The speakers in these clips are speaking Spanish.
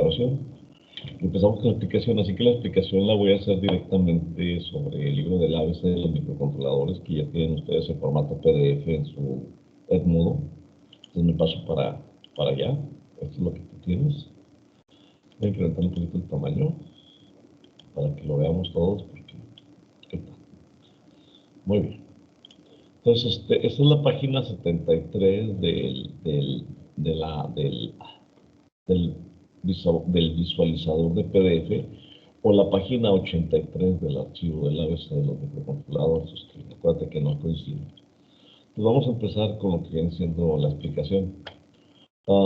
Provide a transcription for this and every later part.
grabación. Empezamos con la explicación, así que la explicación la voy a hacer directamente sobre el libro del ABC de los microcontroladores que ya tienen ustedes en formato PDF en su Edmodo. Entonces me paso para allá. Esto es lo que tú tienes. Voy a incrementar un poquito el tamaño para que lo veamos todos. Porque, ¿qué tal? Muy bien. Entonces, esta es la página 73 del visualizador de PDF o la página 83 del archivo del ABC de los microcontroladores. Acuérdate que no coincide. Pues vamos a empezar con lo que viene siendo la explicación.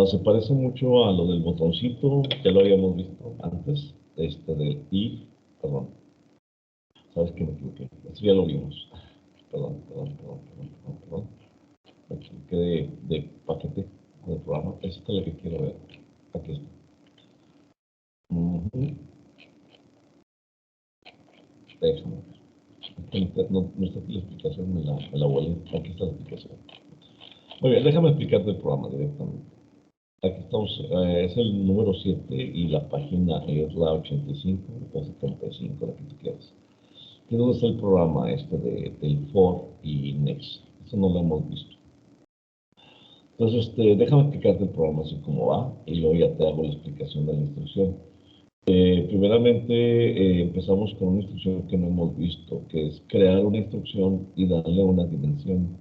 Se parece mucho a lo del botoncito, ya lo habíamos visto antes, del if, perdón. ¿Sabes qué? Me equivoqué. Esto ya lo vimos. Perdón. Me equivoqué de paquete del programa. Esta es la que quiero ver. Aquí está. Déjame ver. No está aquí la explicación, me la volé. Aquí está la explicación. Muy bien, déjame explicarte el programa directamente. Aquí estamos, es el número 7 y la página es la 85, la 75, la que tú quieras. ¿Qué es donde está el programa del for y next? Eso no lo hemos visto. Entonces, déjame explicarte el programa así como va y luego ya te hago la explicación de la instrucción. Primeramente, empezamos con una instrucción que no hemos visto, que es crear una instrucción y darle una dimensión.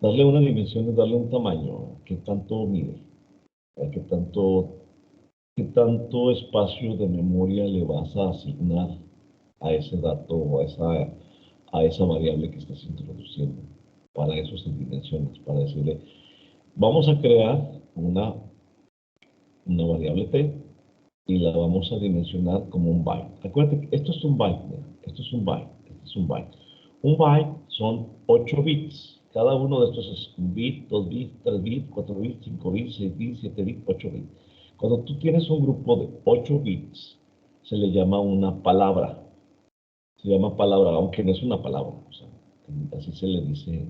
Darle una dimensión es darle un tamaño. ¿Qué tanto mide? ¿Qué tanto espacio de memoria le vas a asignar a ese dato o a esa variable que estás introduciendo? Para eso se dimensiones, para decirle, vamos a crear una variable t y la vamos a dimensionar como un byte. Acuérdate que esto es un byte, mira, esto es un byte, esto es un byte. Un byte son 8 bits. Cada uno de estos es un bit, 2 bits, 3 bits, 4 bits, 5 bits, 6 bits, 7 bits, 8 bits. Cuando tú tienes un grupo de 8 bits, se le llama una palabra. Se llama palabra, aunque no es una palabra. O sea, así se le dice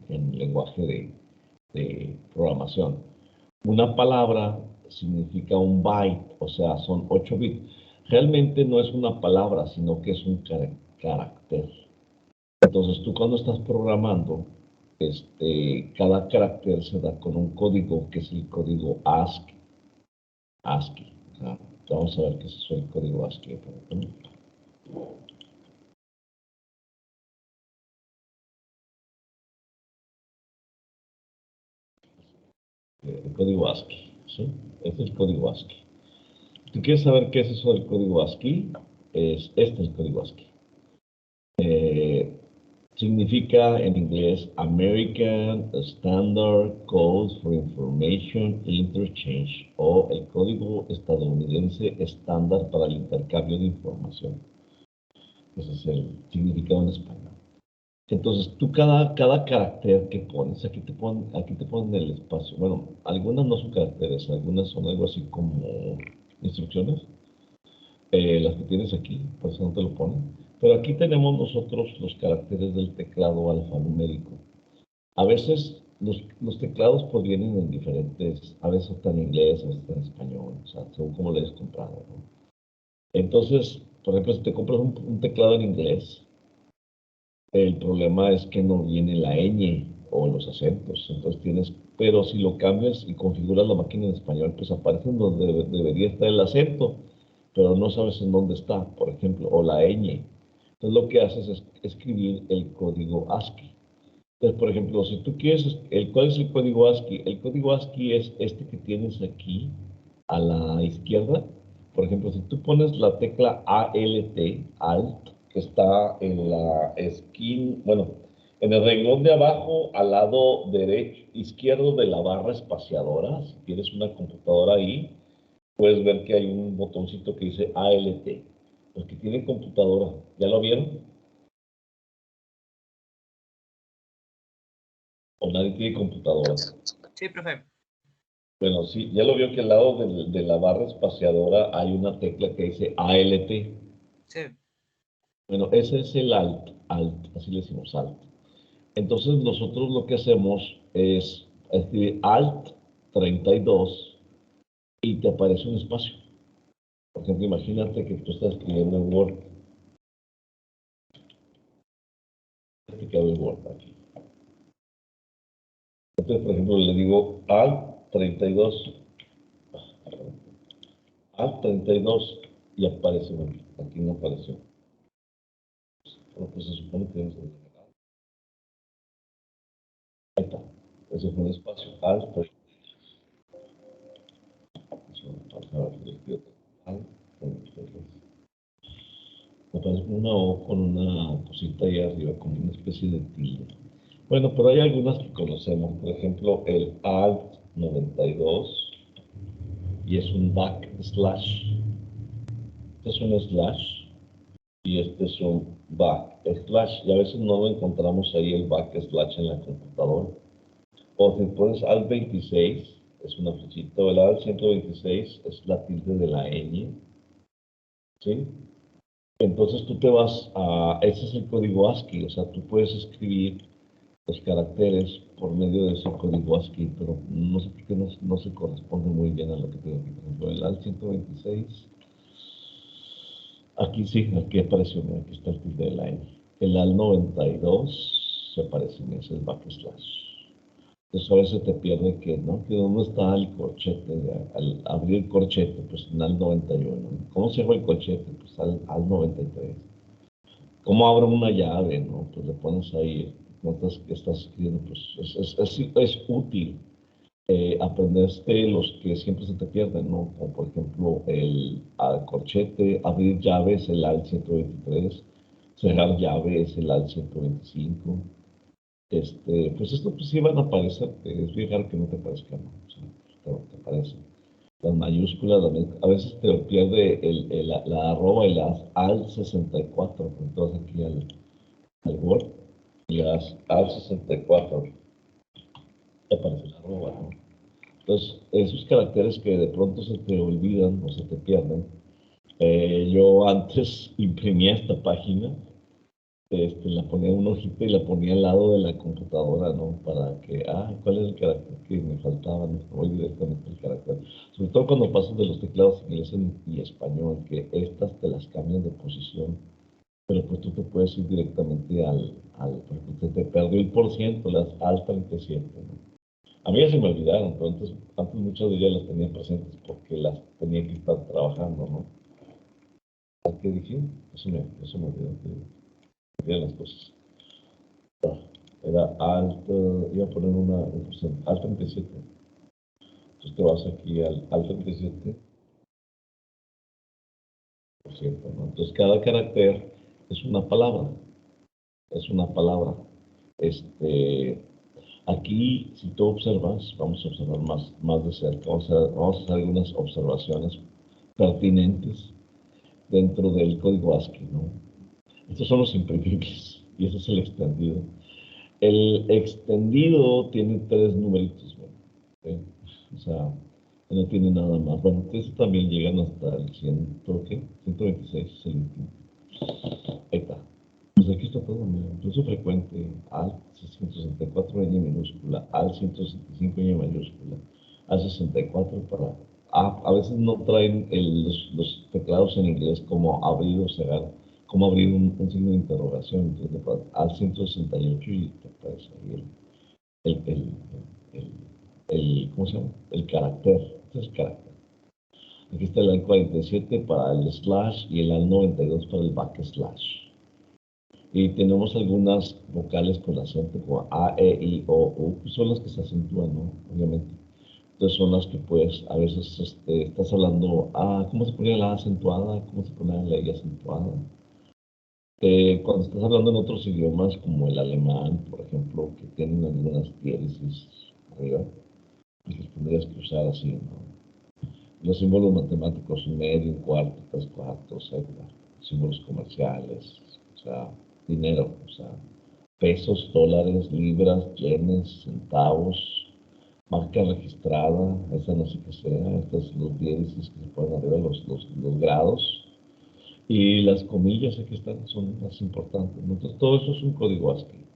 en lenguaje de programación. Una palabra significa un byte, o sea, son 8 bits. Realmente no es una palabra, sino que es un carácter. Entonces, tú cuando estás programando, cada carácter se da con un código que es el código ASCII. ASCII. Vamos a ver qué es eso, el código ASCII. El código ASCII, ¿sí? Este es el código ASCII. ¿Tú quieres saber qué es eso del código ASCII? Este es el código ASCII. Significa en inglés American Standard Code for Information Interchange o el código estadounidense estándar para el intercambio de información. Ese es el significado en español. Entonces, tú cada carácter que pones, aquí te ponen el espacio. Bueno, algunas no son caracteres, algunas son algo así como instrucciones. Las que tienes aquí, por eso no te lo ponen. Pero aquí tenemos nosotros los caracteres del teclado alfanumérico. A veces los teclados provienen en diferentes, a veces están en inglés, a veces están en español, o sea, según cómo le hayas comprado, ¿no? Entonces, por ejemplo, si te compras un teclado en inglés, el problema es que no viene la ñ o los acentos, entonces pero si lo cambias y configuras la máquina en español, pues aparece donde debería estar el acento, pero no sabes en dónde está, por ejemplo, o la ñ. Entonces lo que haces es escribir el código ASCII. Entonces, por ejemplo, si tú quieres, ¿cuál es el código ASCII? El código ASCII es este que tienes aquí a la izquierda. Por ejemplo, si tú pones la tecla Alt, que está en la esquina, bueno, en el renglón de abajo, al lado derecho, izquierdo de la barra espaciadora, si tienes una computadora ahí, puedes ver que hay un botoncito que dice ALT. Los que tienen computadora, ¿ya lo vieron? ¿O nadie tiene computadora? Sí, profe. Bueno, sí, ya lo vio que al lado de la barra espaciadora hay una tecla que dice ALT. Sí. Bueno, ese es el Alt, así le decimos Alt. Entonces nosotros lo que hacemos es escribir Alt 32 y te aparece un espacio. Por ejemplo, imagínate que tú estás escribiendo en Word. Este que abre Word aquí. Entonces, por ejemplo, le digo Alt 32. Alt 32 y aparece aquí. Aquí no apareció. Bueno, pues se supone que debe ser. Ahí está. Ese fue un espacio. Alt 32. Alt 32. Me parece una O con una cosita ahí arriba, como una especie de tilde. Bueno, pero hay algunas que conocemos. Por ejemplo, el Alt 92 y es un backslash. Este es un slash y este es un backslash. Y a veces no encontramos ahí el backslash en la computadora. O si pones Alt 26, es una flechita. El Alt 126 es la tilde de la ñ. ¿Sí? Entonces tú te vas a, ese es el código ASCII, o sea, tú puedes escribir los caracteres por medio de ese código ASCII, pero no sé por qué no se corresponde muy bien a lo que tengo aquí. Por ejemplo, el AL 126, aquí sí, aquí apareció, aquí está el tilde de la N. El AL 92 se aparece en ese backslash. Entonces a veces te pierde que, ¿no? Que dónde está el corchete, al abrir el corchete, pues en AL 91. ¿Cómo se llama el corchete? Pues AL 93. ¿Cómo abro una llave, no? Pues le pones ahí, notas que estás escribiendo, pues es útil aprenderte los que siempre se te pierden, ¿no? Como por ejemplo el corchete, abrir llaves, el AL 123, cerrar llaves, el AL 125. Pues esto pues sí van a aparecer, es bien raro que no te parezcan, ¿no? O sea, te aparecen. Las mayúsculas, a veces te pierde la arroba y las al 64, entonces aquí al Word, y las al 64, te aparece la arroba, ¿no? Entonces, esos caracteres que de pronto se te olvidan o se te pierden, yo antes imprimía esta página, la ponía en una hojita y la ponía al lado de la computadora, ¿no? Para que, ¿cuál es el carácter que me faltaba? No voy directamente el carácter. Sobre todo cuando pasas de los teclados inglés y español, que estas te las cambian de posición, pero pues tú te puedes ir directamente por ejemplo, te perdió el por ciento, las al 37, ¿no? A mí ya se me olvidaron, pero antes muchas de ellas las tenía presentes porque las tenía que estar trabajando, ¿no? ¿Qué dije? Eso me olvidó, que las cosas. Era alto, iba a poner una al 37. Entonces te vas aquí al 37%, ¿no? Entonces cada carácter es una palabra, es una palabra. Aquí, si tú observas, vamos a observar más de cerca, vamos a hacer algunas observaciones pertinentes dentro del código ASCII, ¿no? Estos son los imprimibles y ese es el extendido. El extendido tiene 3 numeritos, ¿sí? O sea, no tiene nada más. Bueno, estos también llegan hasta el 100, ¿qué? 126 es el último. Ahí está. Pues aquí está todo, mira. Incluso frecuente, al 164 N minúscula, al 165 N mayúscula, al 64 para... a veces no traen los teclados en inglés como abrir o cerrar, como abrir un signo de interrogación. Entonces, al 168 y te aparece ahí el, el, el, ¿cómo se llama? El carácter. Este es el carácter. Aquí está el al 47 para el slash y el al 92 para el backslash. Y tenemos algunas vocales con acento como A, E, I, O, U, que son las que se acentúan, ¿no? Obviamente. Entonces son las que pues a veces estás hablando, ¿cómo se ponía la A acentuada? ¿Cómo se ponía la I acentuada? Cuando estás hablando en otros idiomas como el alemán, por ejemplo, que tienen algunas diéresis arriba, y los tendrías que usar así, ¿no? Los símbolos matemáticos, un medio, un cuarto, tres cuartos, etc. Símbolos comerciales, o sea, dinero, o sea, pesos, dólares, libras, yenes, centavos, marca registrada, esa no sé qué sea, estas los diéresis que se ponen arriba, los grados, y las comillas aquí están, son más importantes. Entonces, todo eso es un código ASCII.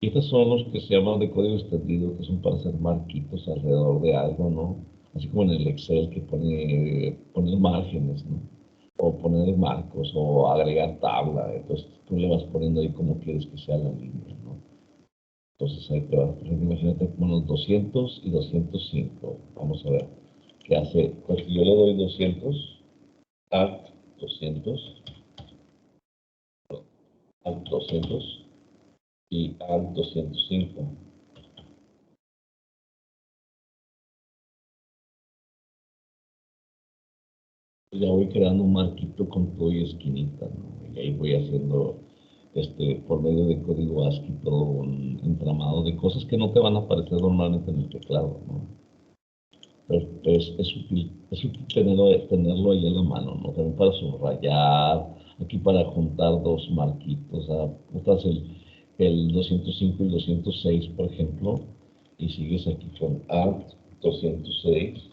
Y estos son los que se llaman de código extendido, que son para hacer marquitos alrededor de algo, ¿no? así como en el Excel que pone márgenes, ¿no? O poner marcos o agregar tabla. Entonces tú le vas poniendo ahí cómo quieres que sea la línea, ¿no? Entonces ahí te vas, por ejemplo, imagínate como los 200 y 205. Vamos a ver qué hace. Pues si yo le doy 200, alt 200, alt 200 y alt 205. Ya voy creando un marquito con todo y esquinita, ¿no? Y ahí voy haciendo, por medio de código ASCII, todo un entramado de cosas que no te van a aparecer normalmente en el teclado, ¿no? Pero es útil tenerlo ahí en la mano, ¿no? También para subrayar, aquí para juntar dos marquitos, juntas el 205 y el 206, por ejemplo, y sigues aquí con Alt 206,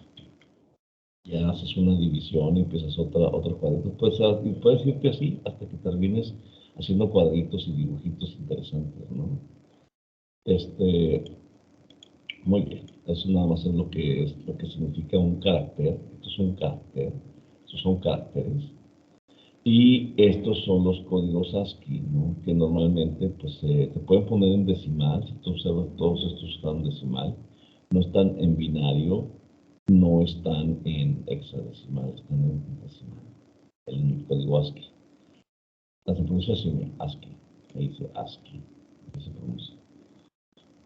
ya haces una división y empiezas otro cuadrito. Puedes irte así hasta que termines haciendo cuadritos y dibujitos interesantes, ¿no? Este, Muy bien, eso nada más es lo que significa un carácter. Esto es un carácter, estos son caracteres. Y estos son los códigos ASCII, ¿no? Que normalmente pues, te pueden poner en decimal. Si tú observas, todos estos están en decimal. No están en binario, no están en hexadecimal, están en decimal. El código ASCII. La se pronuncia así, ASCII. Ahí dice ASCII. Ahí se pronuncia.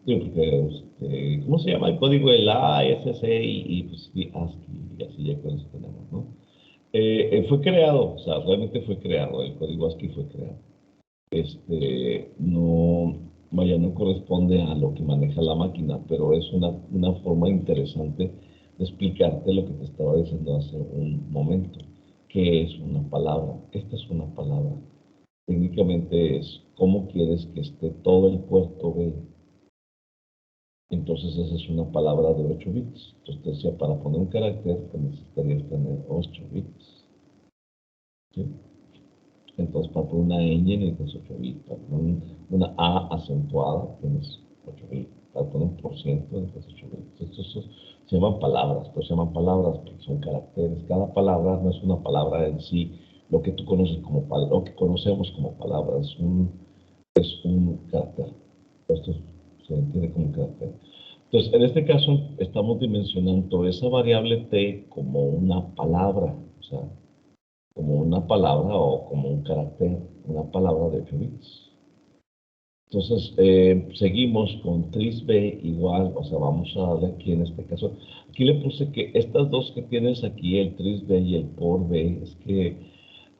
Sí, porque, ¿cómo se llama? El código del ASC y pues sí, ASCII, y así ya con eso tenemos, ¿no? Fue creado, o sea, realmente fue creado, el código ASCII fue creado. No, vaya, no corresponde a lo que maneja la máquina, pero es una forma interesante de explicarte lo que te estaba diciendo hace un momento, que es una palabra. Esta es una palabra. Técnicamente es cómo quieres que esté todo el puerto B. Entonces esa es una palabra de 8 bits. Entonces te decía, para poner un carácter te necesitarías tener 8 bits. ¿Sí? Entonces para poner una ñ necesitas 8 bits. Para poner una A acentuada tienes 8 bits. Para poner un por ciento necesitas 8 bits. Estos se llaman palabras, pero se llaman palabras porque son caracteres. Cada palabra no es una palabra en sí, lo que tú conoces como palabra, lo que conocemos como palabra, es un carácter. Esto se entiende como un carácter. Entonces, en este caso estamos dimensionando esa variable t como una palabra, o sea, como una palabra o como un carácter, una palabra de 8 bits. Entonces, seguimos con trisb igual, o sea, vamos a darle aquí en este caso. Aquí le puse que estas dos que tienes aquí, el trisb y el por b, es que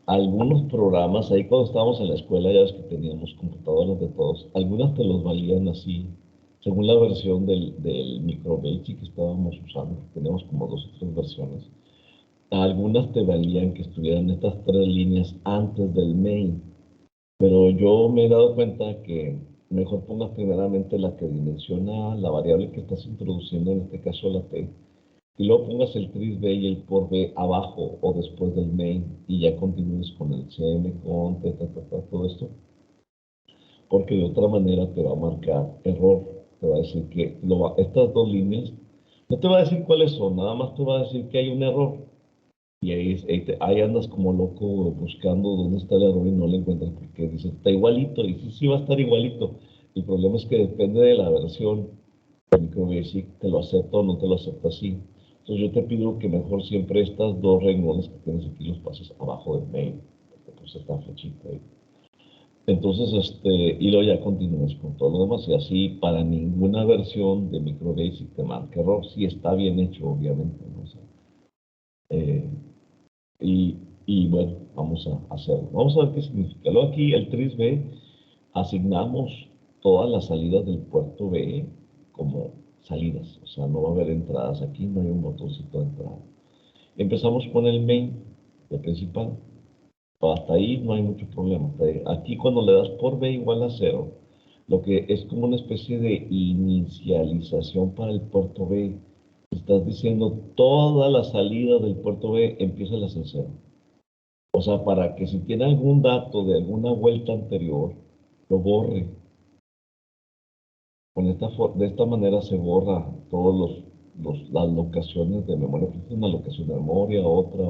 algunos programas, ahí cuando estábamos en la escuela, ya ves que teníamos computadoras de todos, algunas te los valían así, según la versión del microBasic que estábamos usando, que teníamos como 2 o 3 versiones. Algunas te valían que estuvieran estas 3 líneas antes del main, pero yo me he dado cuenta que mejor pongas primeramente la que dimensiona la variable que estás introduciendo, en este caso la t, y luego pongas el trisb y el por b abajo o después del main y ya continúes con el cm, con todo esto, porque de otra manera te va a marcar error, te va a decir que estas 2 líneas, no te va a decir cuáles son, nada más te va a decir que hay un error y ahí andas como loco buscando dónde está el error y no lo encuentras porque dice, está igualito, y sí, sí va a estar igualito. El problema es que depende de la versión de MicroBasic, te lo acepta o no te lo acepta así. Entonces yo te pido que mejor siempre estas 2 renglones que tienes aquí los pases abajo del main, porque pues esta flechita ahí. Entonces, y luego ya continúas con todo lo demás y así para ninguna versión de MicroBasic te marca error, si está bien hecho, obviamente, ¿no? O sea, eh, y, y bueno, vamos a hacerlo. Vamos a ver qué significa. Luego aquí el tris B, asignamos todas las salidas del puerto B como salidas. O sea, no va a haber entradas aquí, no hay un botoncito de entrada. Empezamos con el main, el principal. Hasta ahí no hay mucho problema. Aquí cuando le das por B igual a 0, lo que es como una especie de inicialización para el puerto B. Estás diciendo toda la salida del puerto B empieza en 0. O sea, para que si tiene algún dato de alguna vuelta anterior, lo borre. De esta manera se borra todos las locaciones de memoria. Una locación de memoria, otra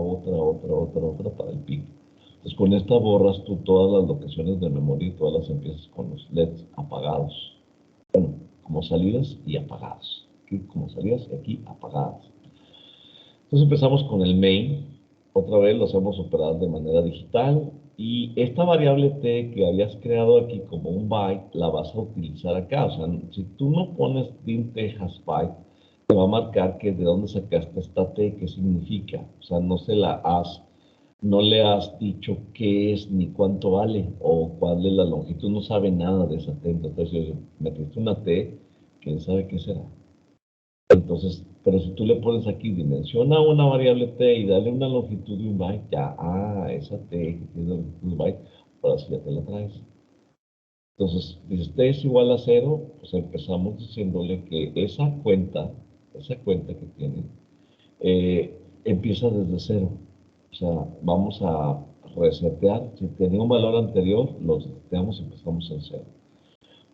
para el pico. Entonces con esta borras tú todas las locaciones de memoria y todas las empiezas con los LEDs apagados. Bueno, como salidas y apagados. Aquí como salidas y aquí apagadas. Entonces empezamos con el main. Otra vez lo hacemos operar de manera digital. Y esta variable t que habías creado aquí como un byte, la vas a utilizar acá. O sea, si tú no pones int byte, te va a marcar que de dónde sacaste esta t, qué significa. O sea, no le has dicho qué es ni cuánto vale o cuál es la longitud. No sabe nada de esa t. Entonces, metiste una t, quién sabe qué será. Entonces, pero si tú le pones aquí, dimensiona una variable t y dale una longitud de un byte, ya, esa t que tiene longitud de un byte, ahora sí ya te la traes. Entonces, dices t es igual a 0, pues empezamos diciéndole que esa cuenta que tiene, empieza desde 0. O sea, vamos a resetear. Si tenía un valor anterior, lo reseteamos y empezamos en 0.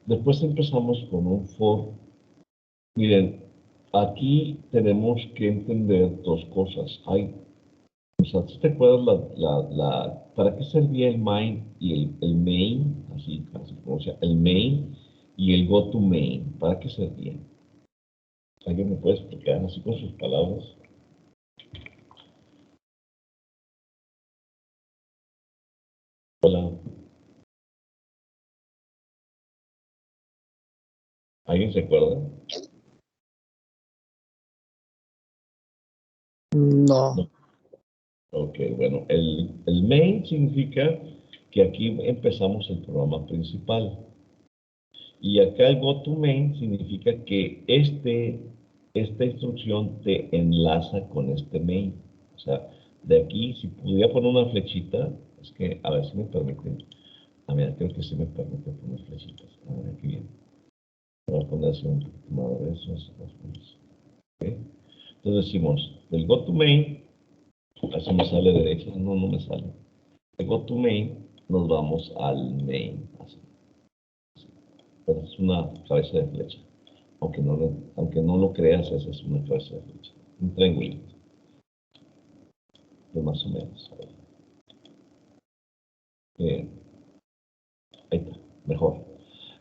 Después empezamos con un for. Miren, aquí tenemos que entender dos cosas. O sea, ¿tú te acuerdas para qué servía el main y el main? Así se pronuncia, el main y el go to main. ¿Para qué servían? ¿Alguien me puede explicar así con sus palabras? Hola. ¿Alguien se acuerda? No. No. Ok, bueno, el main significa que aquí empezamos el programa principal. Y acá el go to main significa que esta instrucción te enlaza con este main. O sea, de aquí, si pudiera poner una flechita, es que, a ver si me permiten. A ver, creo que sí me permite poner flechitas. A ver, aquí bien. Voy a poner así un poquito más de eso. ¿Okay? Entonces decimos, del go to main, así me sale derecha, no me sale. De go to main, nos vamos al main. Así. Pero es una cabeza de flecha. Aunque no lo creas, esa es una cabeza de flecha. Un triangulito. Pues más o menos. Ahí está, mejor.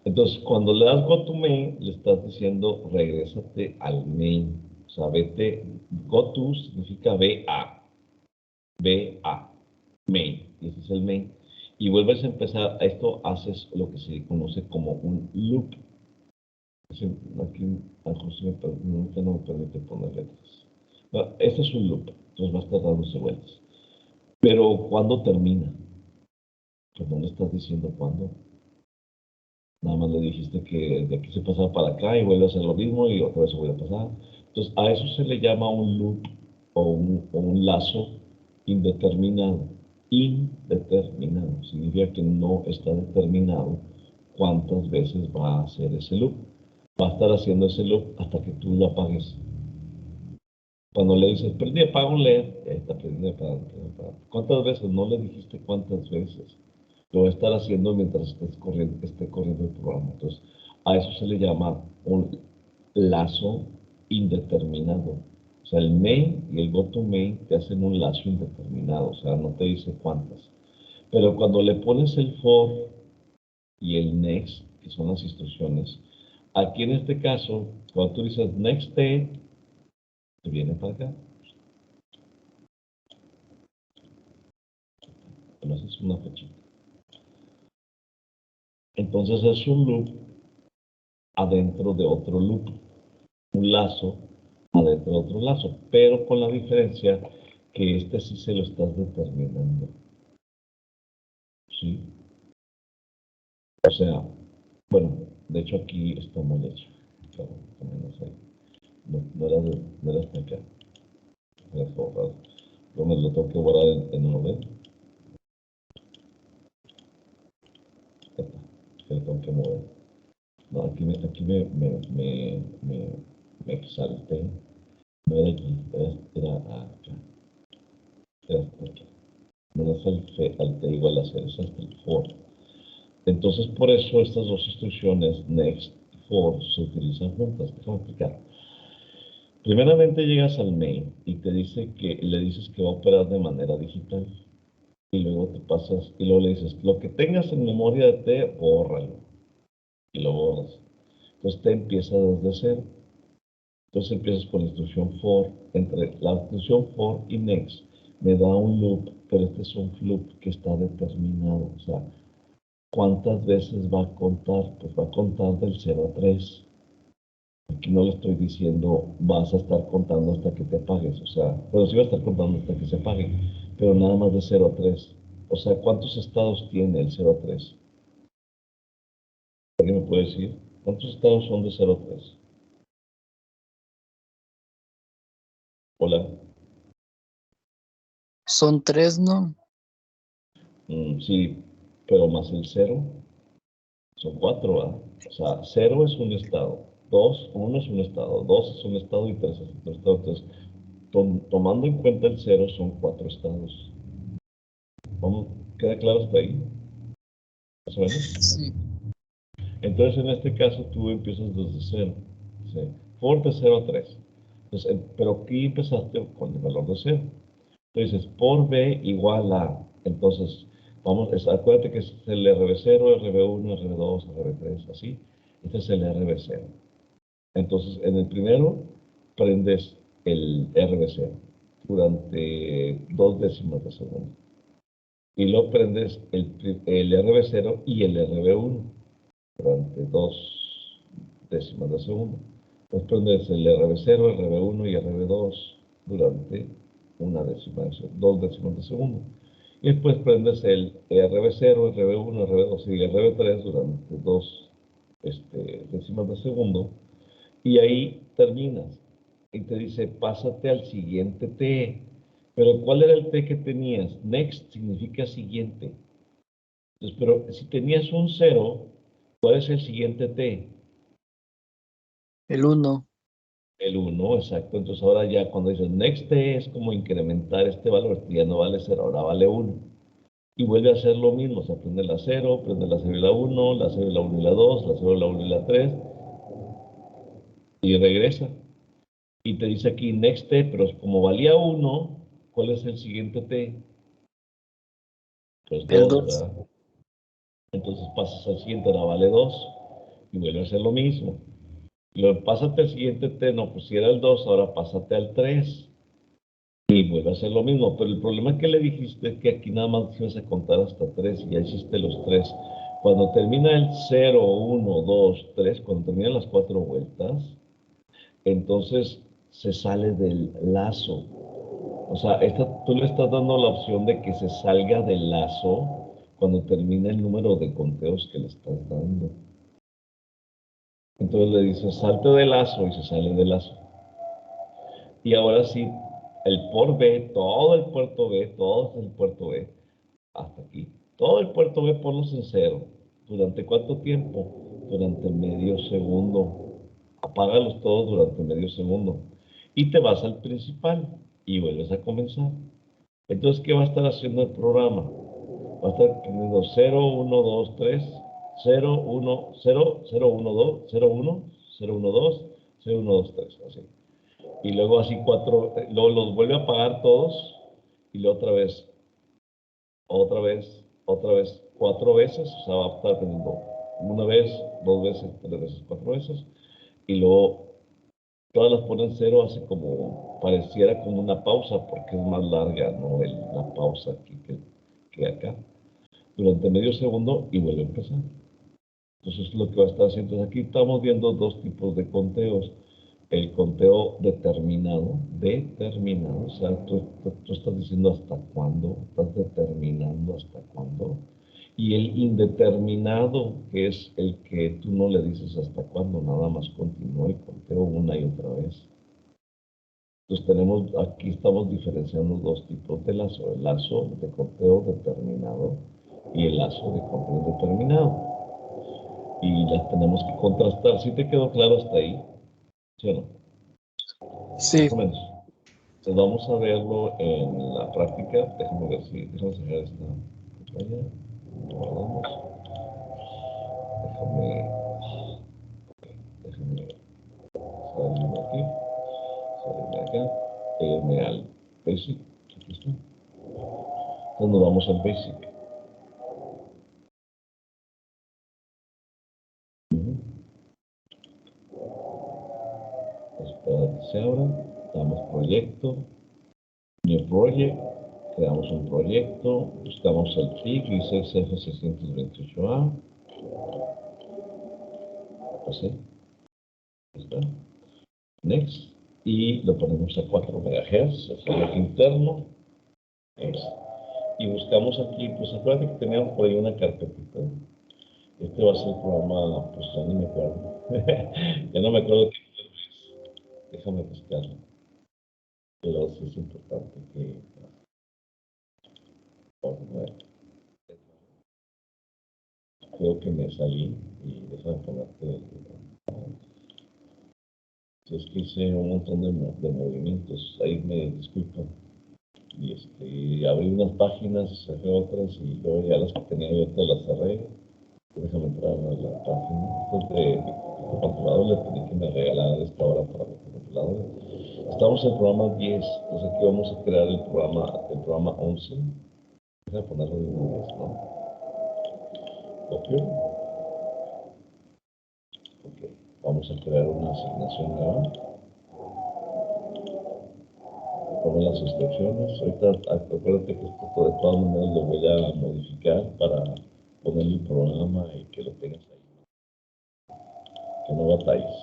Entonces, cuando le das go to main, le estás diciendo regrésate al main. O sea, vete, go to significa ve a, main. Y ese es el main. Y vuelves a empezar, a esto haces lo que se conoce como un loop. Aquí José no me permite poner letras. Este es un loop, entonces va a estar dándose vueltas. Pero ¿cuándo termina? Pues no le estás diciendo cuándo. Nada más le dijiste que de aquí se pasa para acá y vuelve a hacer lo mismo y otra vez se vuelve a pasar. Entonces a eso se le llama un loop o un lazo indeterminado. Indeterminado significa que no está determinado cuántas veces va a hacer ese loop. Va a estar haciendo ese loop hasta que tú lo apagues. Cuando le dices, prende y apaga un LED, está prendiendo y apagando. ¿Cuántas veces? No le dijiste cuántas veces. Lo va a estar haciendo mientras esté corriendo el programa. Entonces, a eso se le llama un lazo indeterminado. O sea, el main y el goToMain te hacen un lazo indeterminado. O sea, no te dice cuántas. Pero cuando le pones el for y el next, que son las instrucciones, aquí en este caso, cuando tú dices next te viene para acá. Además es una flechita. Entonces es un loop adentro de otro loop, un lazo adentro de otro lazo, pero con la diferencia que este sí se lo estás determinando. ¿Sí? O sea, bueno, de hecho aquí está mal hecho. Claro, también es ahí. No era hasta acá. Era borrado. Yo me lo tengo que borrar en orden. Acá está. Lo tengo que mover. No, aquí me exalté. No era aquí, era acá. Era aquí. No es al te igual a 0, es el for. Entonces, por eso estas dos instrucciones, next y for, se utilizan juntas. Déjame explicar. Primeramente llegas al main y te dice que le dices que va a operar de manera digital. Y luego te pasas y luego le dices, lo que tengas en memoria de T, bórralo. Y lo borras. Entonces T empieza desde cero. Entonces empiezas con la instrucción for. Entre la instrucción for y next me da un loop, pero este es un loop que está determinado. O sea, ¿cuántas veces va a contar? Pues va a contar del 0 a 3. Aquí no le estoy diciendo vas a estar contando hasta que te apagues. O sea, pero sí va a estar contando hasta que se apague, pero nada más de 0 a 3. O sea, ¿cuántos estados tiene el 0 a 3? ¿Alguien me puede decir? ¿Cuántos estados son de 0 a 3? Hola. Son 3, ¿no? Sí, pero más el 0 son 4, ¿verdad? O sea, 0 es un estado, 2, 1 es un estado, 2 es un estado y 3 es otro estado. Entonces, tomando en cuenta el 0 son 4 estados. ¿Vamos? ¿Queda claro hasta ahí? ¿Más o menos? Sí. Entonces, en este caso, tú empiezas desde 0. ¿Sí? For de 0 a 3. Entonces, pero aquí empezaste con el valor de 0. Entonces, por B igual a. Entonces, acuérdate que es el RB0, RB1, RB2, RB3, así. Este es el RB0. Entonces, en el primero, prendes el RB0 durante 2 décimas de segundo. Y luego prendes el RB0 y el RB1 durante 2 décimas de segundo. Después prendes el RB0, RB1 y RB2 durante 2 décimas de segundo. Y después prendes el RB0, RB1, RB2 y RB3 durante 2 décimas de segundo. Y ahí terminas. Y te dice, pásate al siguiente T. Pero ¿cuál era el T que tenías? Next significa siguiente. Entonces, pero si tenías un 0, ¿cuál es el siguiente T? El 1. El 1, exacto. Entonces ahora ya cuando dices next T es como incrementar este valor. Ya no vale 0, ahora vale 1. Y vuelve a hacer lo mismo. O sea, prende la 0, prende la 0 y la 1, la 0 y la 1 y la 2, la 0, la 1 y la 3. Y regresa. Y te dice aquí next T, pero como valía 1, ¿cuál es el siguiente T? Pues El 2, 2. ¿verdad? Entonces pasas al siguiente, ahora vale 2. Y vuelve a hacer lo mismo. Y luego pásate al siguiente T, no, pues si era el 2, ahora pásate al 3. Y vuelve a hacer lo mismo. Pero el problema que le dijiste es que aquí nada más ibas a contar hasta 3 y ya hiciste los 3. Cuando termina el 0, 1, 2, 3, cuando terminan las 4 vueltas, entonces se sale del lazo. O sea, tú le estás dando la opción de que se salga del lazo cuando termina el número de conteos que le estás dando. Entonces le dices, salte del lazo y se sale del lazo. Y ahora sí, el por B, todo el puerto B, todo el puerto B, hasta aquí. Todo el puerto B ponlos en 0. ¿Durante cuánto tiempo? Durante medio segundo. Apágalos todos durante medio segundo. Y te vas al principal y vuelves a comenzar. Entonces, ¿qué va a estar haciendo el programa? Va a estar teniendo 0, 1, 2, 3, 0, 1, 0, 0, 1, 2, 0, 1, 0, 1, 2, 0, 1, 2, 3, así. Y luego así luego los vuelve a apagar todos y luego otra vez, 4 veces, o sea, va a estar teniendo una vez, 2 veces, 3 veces, 4 veces, y luego todas las pone en 0, hace como, pareciera como una pausa, porque es más larga, ¿no? La pausa aquí que acá, durante medio segundo y vuelve a empezar. Entonces, lo que va a estar haciendo, entonces aquí estamos viendo dos tipos de conteos. El conteo determinado, o sea, tú estás diciendo hasta cuándo, estás determinando hasta cuándo. Y el indeterminado, que es el que tú no le dices hasta cuándo, nada más continúa el conteo una y otra vez. Entonces aquí estamos diferenciando dos tipos de lazo, el lazo de conteo determinado y el lazo de conteo indeterminado. Y las tenemos que contrastar. ¿Sí te quedó claro hasta ahí? ¿Sí o no? Sí. Más o menos. Entonces vamos a verlo en la práctica. Déjame ver si déjame cerrar esta pantalla. Guardamos. Déjame salir aquí. acá, irme al Basic. Aquí está. Entonces nos vamos al Basic. Espera que se abra. Damos proyecto. New Project. Creamos un proyecto. Buscamos el TIC, dice CF628A. Así. Ahí está. Next. Y lo ponemos a 4 MHz, el reloj interno. Next. Y buscamos aquí, pues acuérdate que teníamos por ahí una carpetita. Este va a ser el programa, pues ya ni me acuerdo. Ya no me acuerdo qué número es. Déjame buscarlo. Pero sí es importante que... Creo que me salí y déjame ponerte... Si es que hice un montón de movimientos, ahí me disculpan. Y abrí unas páginas, cerré otras y luego ya las que tenía abiertas las cerré. Déjame entrar a la página. Esto de controlador le pedí que me regalara esta hora para mi controlador. Estamos en el programa 10, entonces aquí vamos a crear el programa 11. Voy a ponerlo en inglés, ¿no? Copio. Ok. Vamos a crear una asignación nueva. Pongo las instrucciones. Ahorita acuérdate que esto de todas maneras lo voy a modificar para ponerle el programa y que lo tengas ahí. Que no batalles.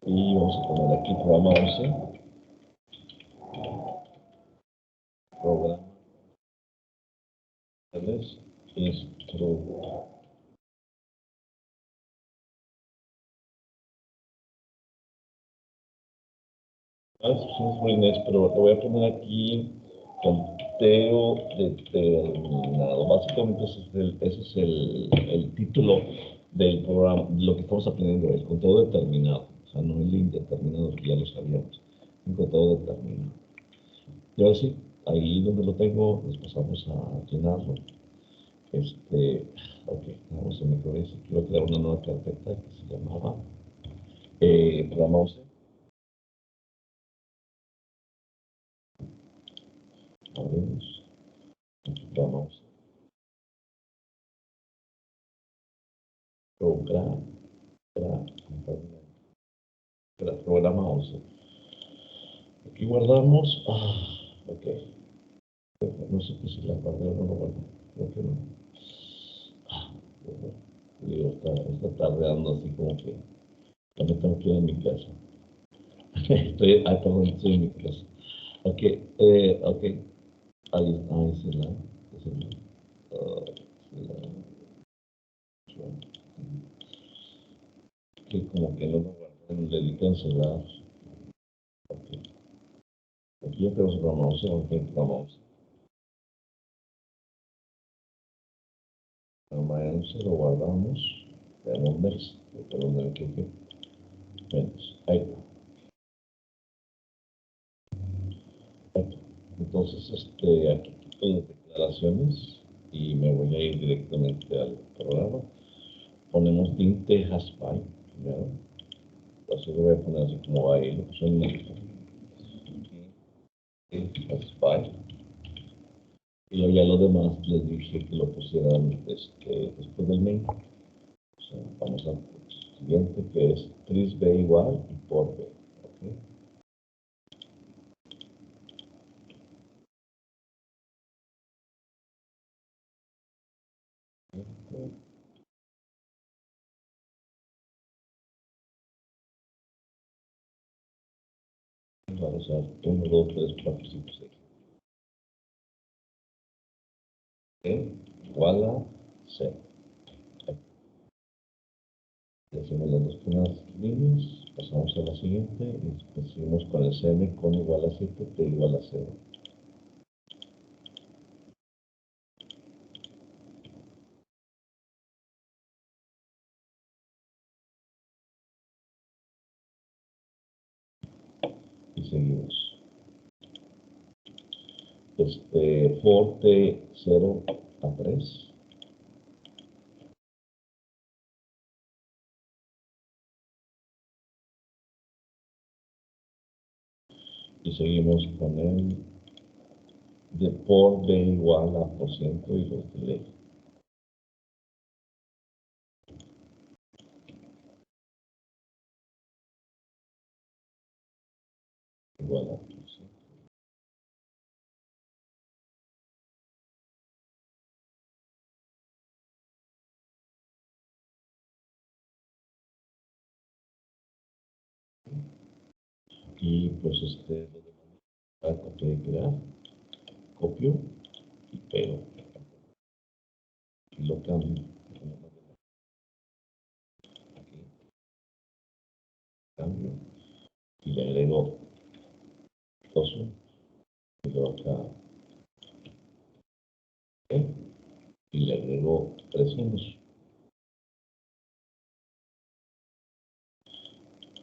Y vamos a poner aquí programa 11. Programa. Instru. Pero lo voy a poner aquí conteo determinado. Básicamente ese es el título del programa, lo que estamos aprendiendo, el conteo determinado. O sea, no el indeterminado, que ya lo sabíamos. Un conteo determinado. Y ahora sí, ahí donde lo tengo, les pasamos a llenarlo. Ok, vamos a mejorar eso. Quiero crear una nueva carpeta que se llamaba programa 11. Abrimos. Programa 11. Programa 11. Aquí guardamos. Ok. No sé si la guardé o no lo guardé. Creo que no. Bueno, digo, está tardeando así como que ya me tengo que ir a mi casa. Perdón, estoy en mi casa. Ok, ok. Ahí se la. Que como que no lo guardé, le di cancelar. Okay. Aquí ya tenemos el programa 11, ok, programa 11. Programa 11 lo guardamos. Veamos next, perdón, me equivoqué. Menos, ahí está. Entonces, aquí quito las declaraciones y me voy a ir directamente al programa. Ponemos Dinte Haspy primero. Así lo voy a poner así como va ahí, lo que son Haspy. Y luego ya lo demás les dije que lo pusieran después del main. O sea, vamos al siguiente que es tris B igual y por B. ¿Okay? Vamos a 1, 2, 3, 4, 5, 6. Igual a 0. Decimos las dos primeras líneas, pasamos a la siguiente y seguimos con el CM con igual a 7, T igual a 0. Y seguimos. For T 0 a 3. Y seguimos con el de por B igual a por ciento y los de ley. Igual a por ciento. Y pues copiar y pegar, copio y pego. Y lo cambio. Aquí, cambio. Y le agrego 2, y luego acá, y le agrego 3 unos.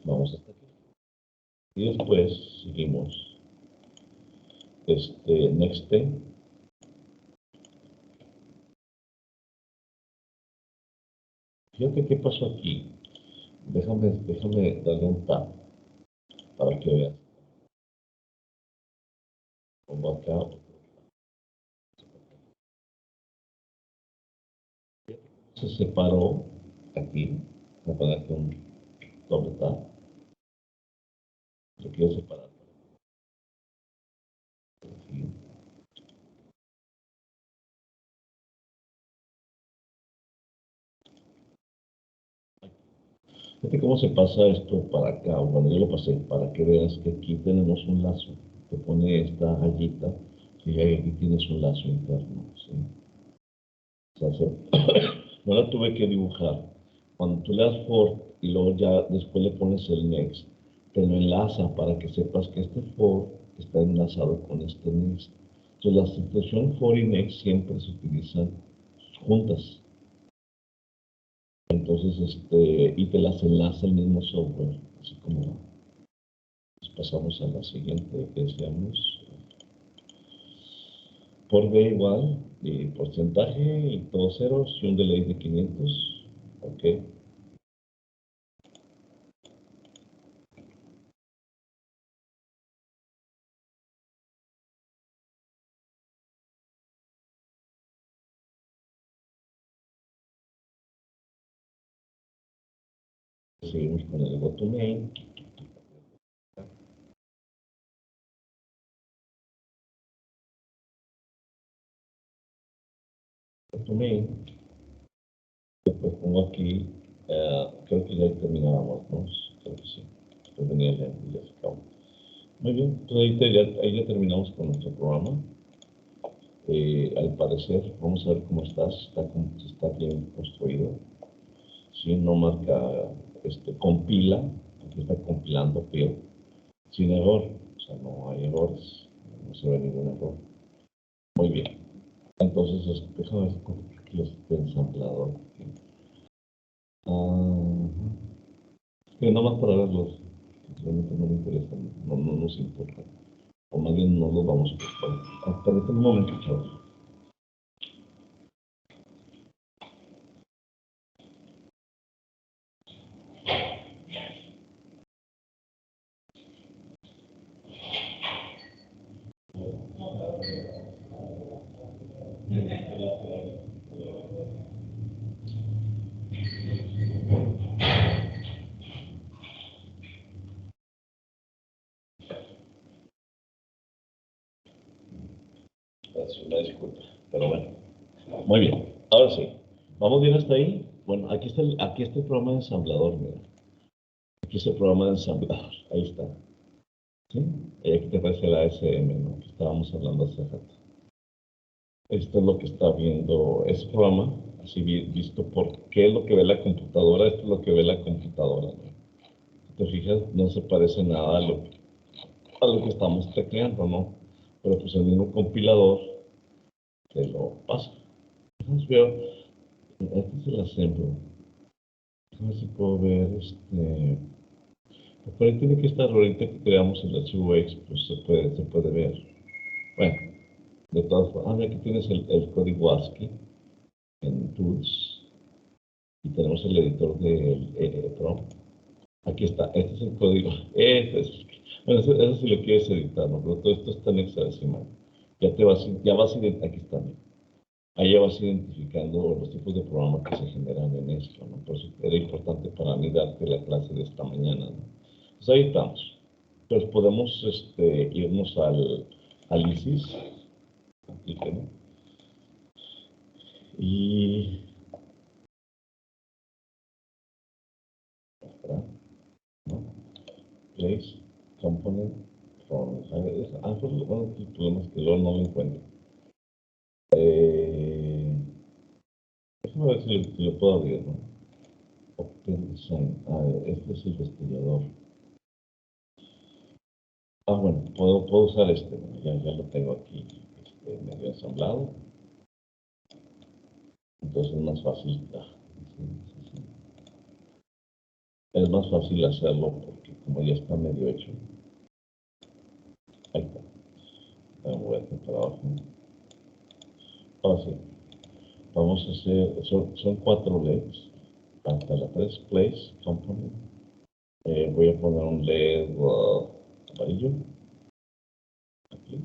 Vamos hasta aquí. Y después seguimos next thing. Fíjate qué pasó aquí. Déjame darle un tap para que veas. Pongo acá. Se separó aquí. Voy a poner aquí un doble tap. Lo quiero separar. Aquí. Fíjate cómo se pasa esto para acá. Bueno, yo lo pasé para que veas que aquí tenemos un lazo. Te pone esta rayita y aquí tienes un lazo interno. ¿Sí? O sea, no la tuve que dibujar. Cuando tú le das for y luego ya después le pones el next, te lo enlaza para que sepas que este for está enlazado con este next. Entonces la situación for y next siempre se utilizan juntas. Entonces, y te las enlaza el mismo software, así como pues pasamos a la siguiente, que decíamos, por B igual, y porcentaje, y todos ceros, y un delay de 500, ok. Seguimos con el go to main. Go to main. Después pongo aquí, creo que ya terminábamos, ¿no? Creo que sí. Después venía el identificado. Muy bien, entonces ahí ya terminamos con nuestro programa. Al parecer, vamos a ver cómo está bien construido. Si no marca, compila, aquí está compilando PIL, sin error, o sea, no hay errores, no se ve ningún error. Muy bien. Entonces, déjame ver aquí este ensamblador. Nomás para verlos, realmente no me interesa, no nos importa. O más bien no los vamos a ocupar. Permítame un momento, chavos. Una disculpa, pero bueno. Muy bien, ahora sí. ¿Vamos bien hasta ahí? Bueno, aquí está el programa de ensamblador, mira. Aquí está el programa de ensamblador, ahí está. ¿Sí? Y aquí te aparece la SM, ¿no? Que estábamos hablando hace rato. Esto es lo que está viendo ese programa, así visto por qué es lo que ve la computadora, esto es lo que ve la computadora, ¿no? Si te fijas, no se parece nada a lo que estamos tecleando, ¿no? Pero pues el mismo compilador te lo pasa. Entonces veo, este es el assembly. A ver si puedo ver, por ahí tiene que estar ahorita que creamos el archivo X, pues se puede ver. Bueno, de todas formas, aquí tienes el código ASCII en Tools y tenemos el editor del EEPROM. Aquí está, este es el código, Bueno, eso si lo quieres editar, ¿no? Pero todo esto está en hexadecimal. Ya vas a aquí está, mira. Ahí ya vas identificando los tipos de programas que se generan en esto, ¿no? Por eso era importante para mí darte la clase de esta mañana, ¿no? Pues ahí estamos. Entonces podemos irnos al ISIS. Aplíquenlo. Y... Espera, ¿no? Place, component, from... Bueno, el problema es que luego no lo encuentro. Déjame ver si lo puedo abrir, ¿no? Open Design. A ver, este es el destillador. Bueno, puedo usar este. Bueno, ya lo tengo aquí medio ensamblado. Entonces es más fácil. Sí. Es más fácil hacerlo porque como ya está medio hecho. Ahí está. Voy a hacer para abajo. Ahora sí. Vamos a hacer, son 4 LEDs. Hasta la 3 place, component. Voy a poner un LED amarillo. Aquí.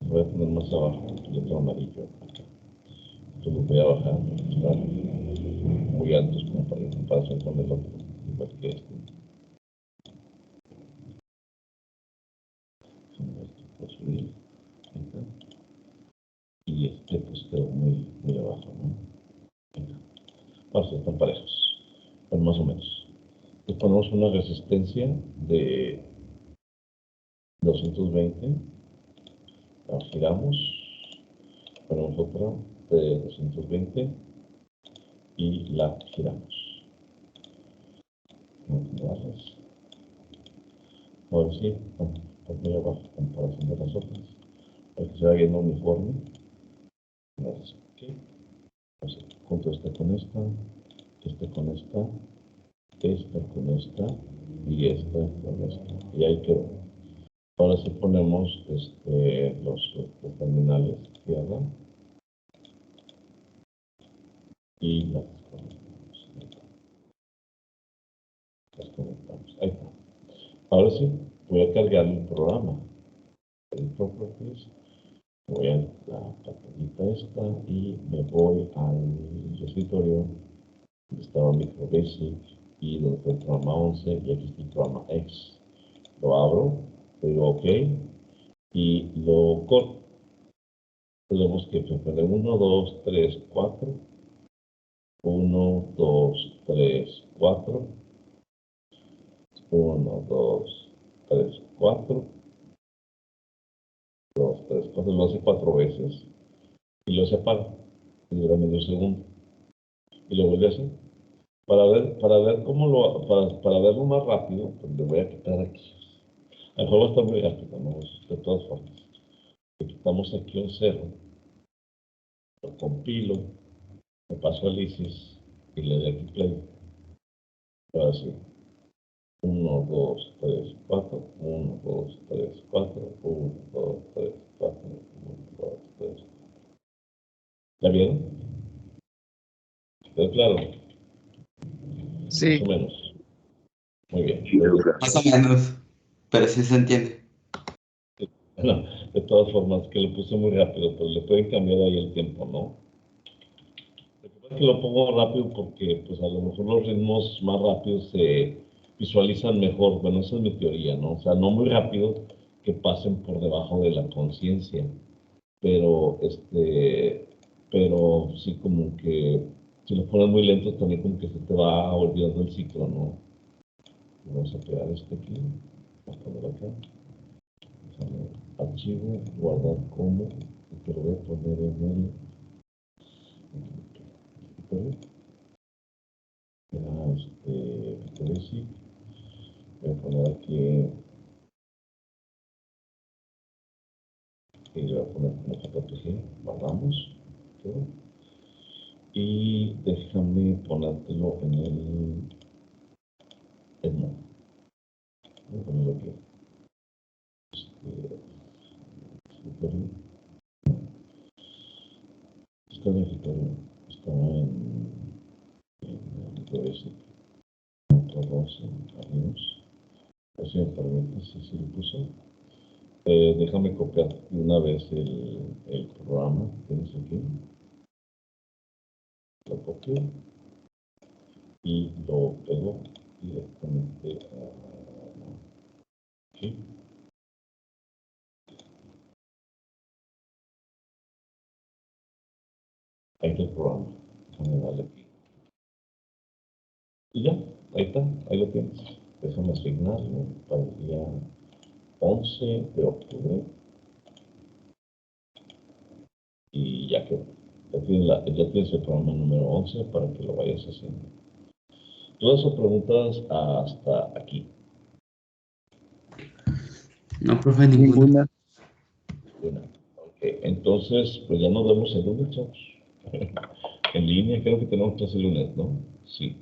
Voy a poner más abajo, otro amarillo. Acá. Entonces lo voy a bajar. Están muy altos en comparación con el otro. Igual que este. Por subir. Y este pues quedó muy abajo, ¿no? Bueno, están parejos. Bueno, más o menos. Le ponemos una resistencia de 220. La giramos. Ponemos otra de 220 y la giramos. Ahora sí, está muy abajo en comparación de las otras. Para que se vaya viendo uniforme. Okay. Entonces, junto esta con esta con esta con esta y esta con esta. Y ahí quedó. Ahora sí ponemos los terminales izquierda y las conectamos. Ahí está. Ahora sí, voy a cargar el programa. El Properties. Voy a la pantallita esta y me voy al escritorio donde estaba MicroBasic y donde está el programa 11 y aquí está el programa X. Lo abro, le digo OK y lo corto. Tenemos que poner 1, 2, 3, 4. 1, 2, 3, 4. 1, 2, 3, 4. 2, 3, 4. Lo hace 4 veces y lo separa. Y dura medio segundo. Y lo vuelve a hacer. Para ver cómo para verlo más rápido, pues le voy a quitar aquí. El juego está muy rápido, ¿no? De todas formas. Le quitamos aquí un 0, lo compilo, me paso al ISIS y le doy aquí play. Ahora sí. 1, 2, 3, 4. 1, 2, 3, 4. 1, 2, 3, 4. 1, 2, 3. ¿Ya vieron? ¿Quedó claro? Sí. Más o menos. Muy bien. Más o menos, pero sí se entiende. Bueno, de todas formas, que lo puse muy rápido, pero le pueden cambiar ahí el tiempo, ¿no? Lo que pasa es que lo pongo rápido porque, pues, a lo mejor los ritmos más rápidos se visualizan mejor. Bueno, esa es mi teoría, ¿no? O sea, no muy rápido que pasen por debajo de la conciencia, pero, pero sí como que si lo pones muy lento también como que se te va olvidando el ciclo, ¿no? Vamos a pegar este aquí, vamos a poner acá. Archivo, guardar como, que lo voy a poner en el basic. Voy a poner aquí y le voy a poner como JPG, guardamos, ¿okay? Y déjame ponértelo en el modo. Voy a ponerlo aquí. Está en escritorio, está en basic. Todos en amigos. Pues si me permite, si lo puso. Déjame copiar de una vez el programa. Tienes aquí. Lo copio y lo pego directamente aquí. Ahí está el programa. Déjame darle aquí. Y ya, ahí está, ahí lo tienes. Déjame asignarlo para el día 11 de octubre. Y ya quedó. Ya tienes el programa número 11 para que lo vayas haciendo. Todas sus preguntas hasta aquí. No, profe, ninguna. Una. Ok, entonces, pues ya nos vemos el lunes, chavos. En línea, creo que tenemos clase el lunes, ¿no? Sí.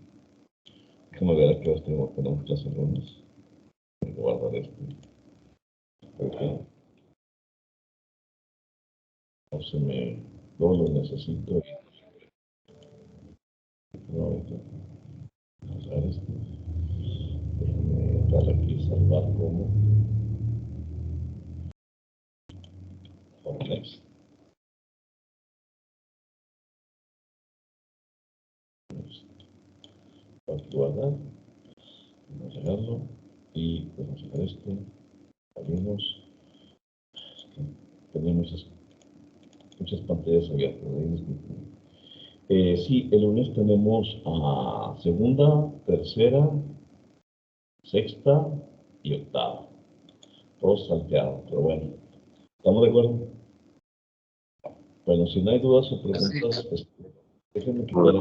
Déjame ver a qué hora tenemos clase el lunes. Voy a guardar esto. Ok. No se me... No lo necesito. No, ahorita. Vamos a ver esto. Déjame darle aquí, salvar como. For next. Vamos a guardar. Vamos a cerrarlo. Y vamos a hacer esto. Abrimos. Tenía muchas pantallas abiertas. Sí, el lunes tenemos a segunda, tercera, sexta y octava. Todos salteados, pero bueno. ¿Estamos de acuerdo? Bueno, si no hay dudas o preguntas, déjenme quitar el